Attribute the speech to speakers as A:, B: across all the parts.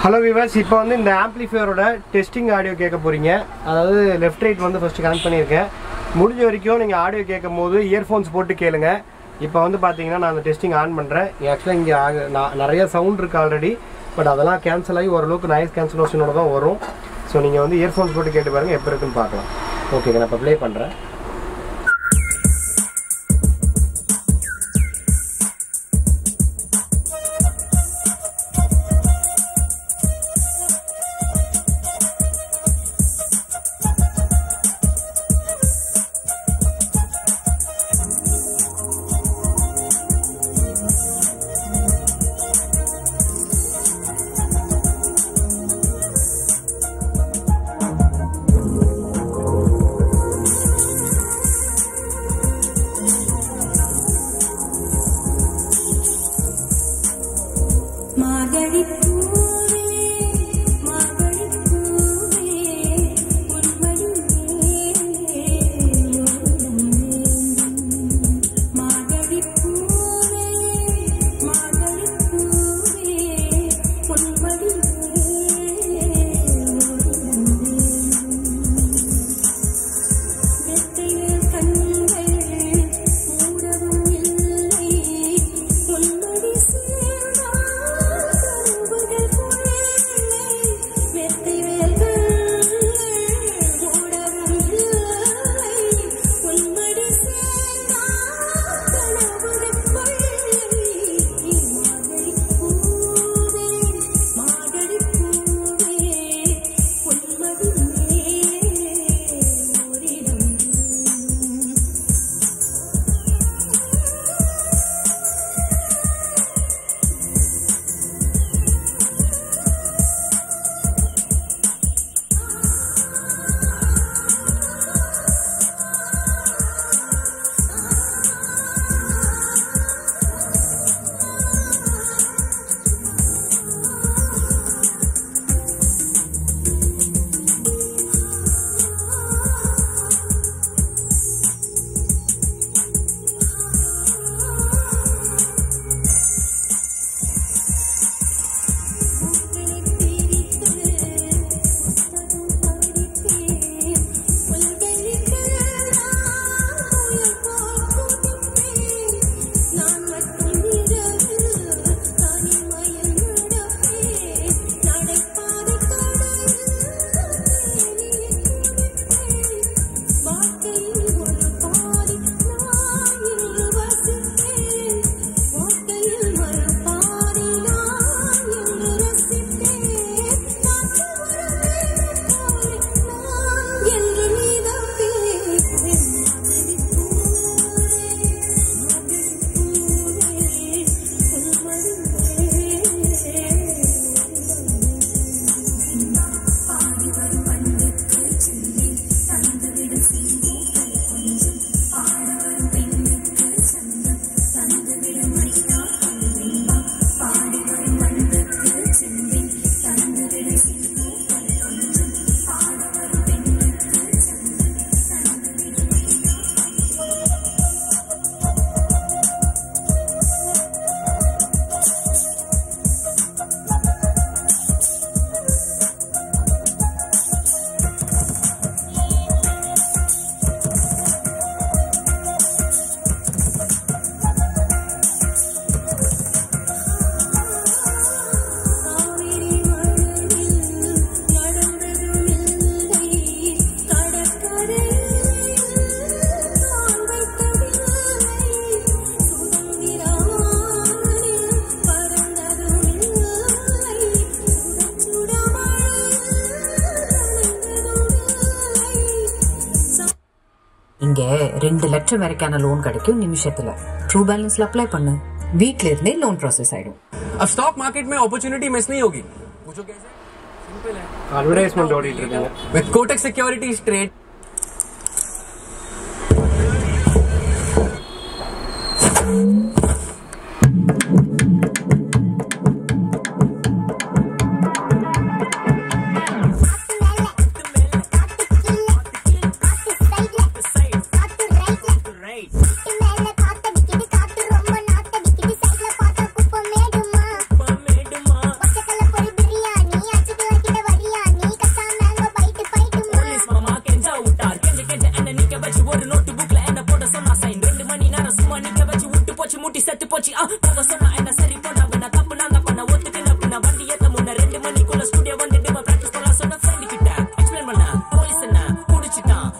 A: Hello viewers, இப்போ வந்து இந்த ஆம்பிளிஃபையரோட டெஸ்டிங் ஆடியோ கேட்க போறீங்க. அதாவது லெஃப்ட் ரைட் வந்து ஃபர்ஸ்ட் கனெக்ட் பண்ணியிருக்கேன். முடிஞ்ச வரைக்கும் நீங்க ஆடியோ கேட்கும்போது இயர்ஃபோன்ஸ் போட்டு கேளுங்க. இப்போ வந்து பாத்தீங்கன்னா நான் அந்த டெஸ்டிங் ஆன் பண்றேன். ஆக்சுவலா இங்க நிறைய சவுண்ட் இருக்கு ஆல்ரெடி. பட் அதெல்லாம் கேன்சல் ஆகி ஓரளவுக்கு நாய்ஸ் கேன்சலேஷனோட தான் வரும். ஸோ நீங்க வந்து இயர்ஃபோன்ஸ் போட்டு கேட்டு பாருங்க எப்படி இருக்குன்னு பார்க்கலாம். ஓகேங்க, நான் இப்போ ப்ளே பண்றேன்.
B: இங்க 2 லட்சம் வரைக்கான லோன் கிடைக்கும் நிமிஷத்துல. ட்ரூ பேலன்ஸ்ல அப்ளை பண்ணு, வீட்ல இருந்தே லோன் ப்ராசஸ் ஆயிடும்.
C: अब स्टॉक मार्केट में अपॉर्चुनिटी मिस नहीं होगी. पूछो कैसे? सिंपल है.
A: அட்வர்டைஸ்மென்ட் ஓடிட்டு இருக்குங்க.
C: With Kotak Securities Trade
D: 2 மணிக்குள்ள ஸ்டுடியோ வந்து டெமோ பிராக்டீஸ் பண்ணலாம் சொன்ன ஃப்ரெண்ட் கிட்ட எக்ஸ்பிளைன் பண்ண போலீஸ் என்ன குடிச்சிட்டான்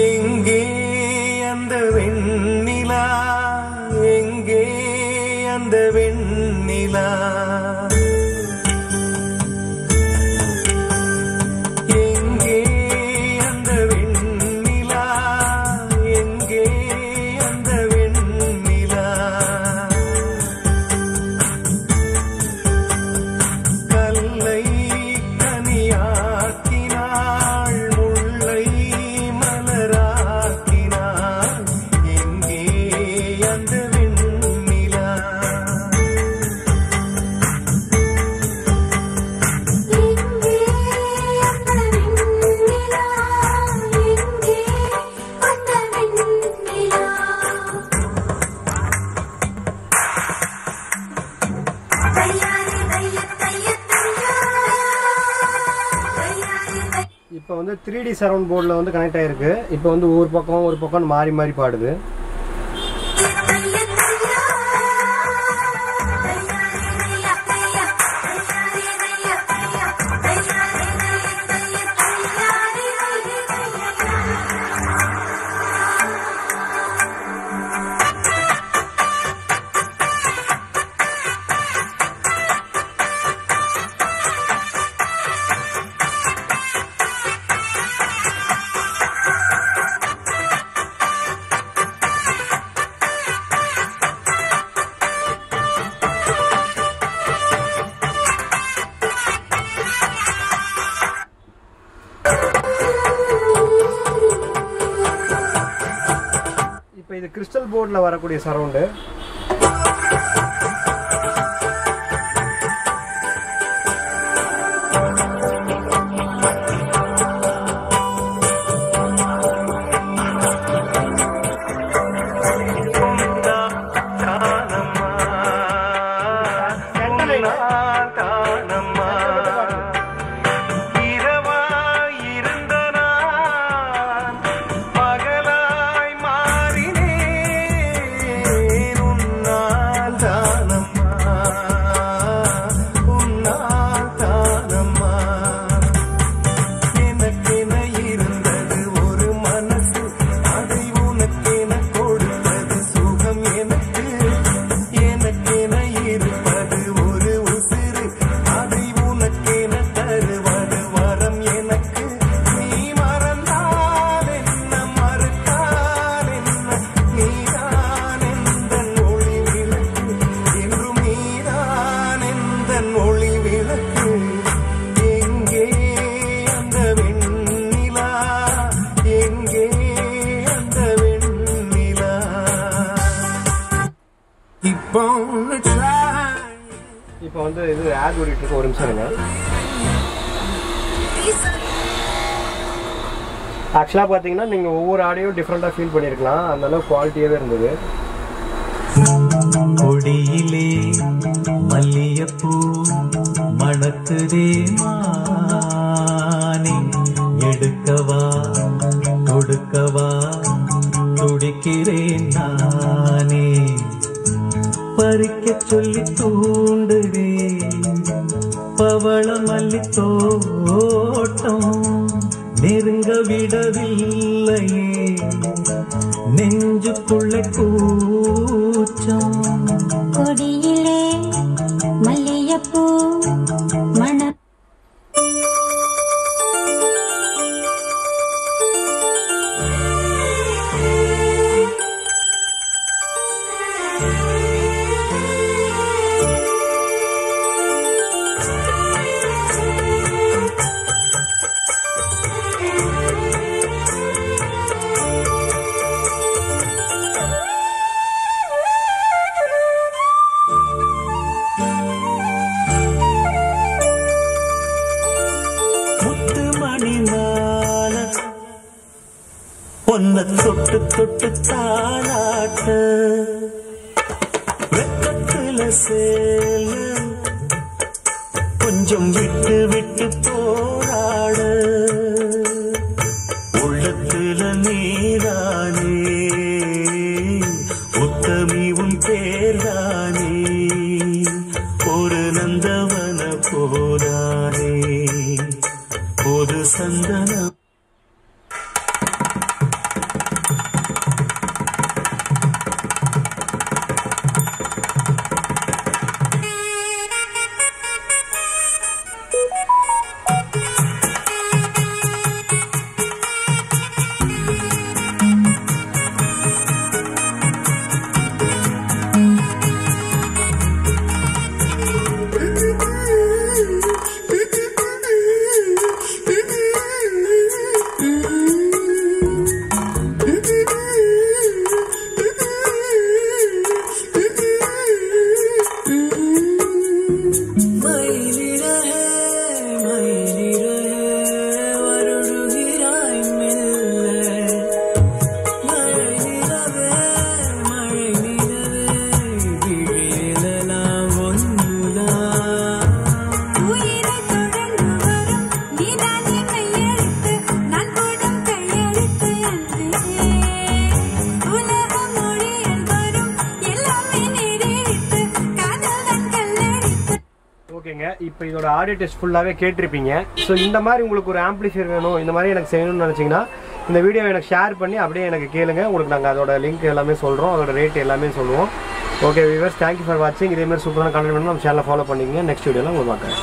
E: எங்கே அந்த வெண்ணிலா எங்கே அந்த வெண்ணிலா எங்கே அந்த வெண்ணிலா எங்கே அந்த வெண்ணிலா கல்லை கனியாக்கினாள் முல்லை மலராக்கினாள் எங்கே அந்த வெண்ணிலா
A: இப்போ வந்து 3D சரவுண்ட் போர்டில் வந்து கனெக்ட் ஆகிருக்கு. இப்போ வந்து ஒரு பக்கம் மாறி மாறி பாடுது. இப்போ இது கிறிஸ்டல் போர்டில் வரக்கூடிய சரவுண்டு. இப்போ வந்து இது ஆட் ஓடிட்டு இருக்கு. ஒரு நிமிஷம் இருங்க. ஆக்சுவலாக பார்த்தீங்கன்னா நீங்கள் ஒவ்வொரு ஆடியோ டிஃப்ரெண்ட்டாக ஃபீல் பண்ணியிருக்கலாம். அந்த அளவுக்கு குவாலிட்டியாகவே இருந்தது.
F: கொடியிலே மல்லியப்பூ மணக்குதே மானே எடுக்கவா கொடுக்கவா துடிக்கிறேன் நானே பறிக்க சொல்லி தூண்டுவே பவள மல்லி தோட்டம் நெருங்க விடவில்லையே நெஞ்சுக்குள்ள கூச்சம்
G: கொடியிலே மல்லியப்பூ மண
F: பொன்ன தொட்டு தொட்டு தாளாட்ட வெக்கத்துல சேல கொஞ்சம் விட்டு விட்டு போராட உள்ள
A: இப்போ இதோட ஆடியோ டெஸ்ட் ஃபுல்லாகவே கேட்டிருப்பீங்க. ஸோ இந்த மாதிரி உங்களுக்கு ஒரு ஆம்பிளிஃபையர் வேணும், இந்த மாதிரி எனக்கு செய்யணும்னு நினச்சிங்கன்னா இந்த வீடியோவை எனக்கு ஷேர் பண்ணி அப்படியே எனக்கு கேளுங்க. உங்களுக்கு நாங்கள் அதோட லிங்க் எல்லாமே சொல்கிறோம், அதோட ரேட் எல்லாமே சொல்லுவோம். ஓகே வியூவர்ஸ், தேங்க்யூ ஃபார் வாட்சிங். இதேமாதிரி சூப்பரான கண்டென்ட் வேணும் நம்ம சேனலை ஃபாலோ பண்ணிக்கங்க. நெக்ஸ்ட் வீடியோவில் உங்களுக்கு பார்க்குறேன்.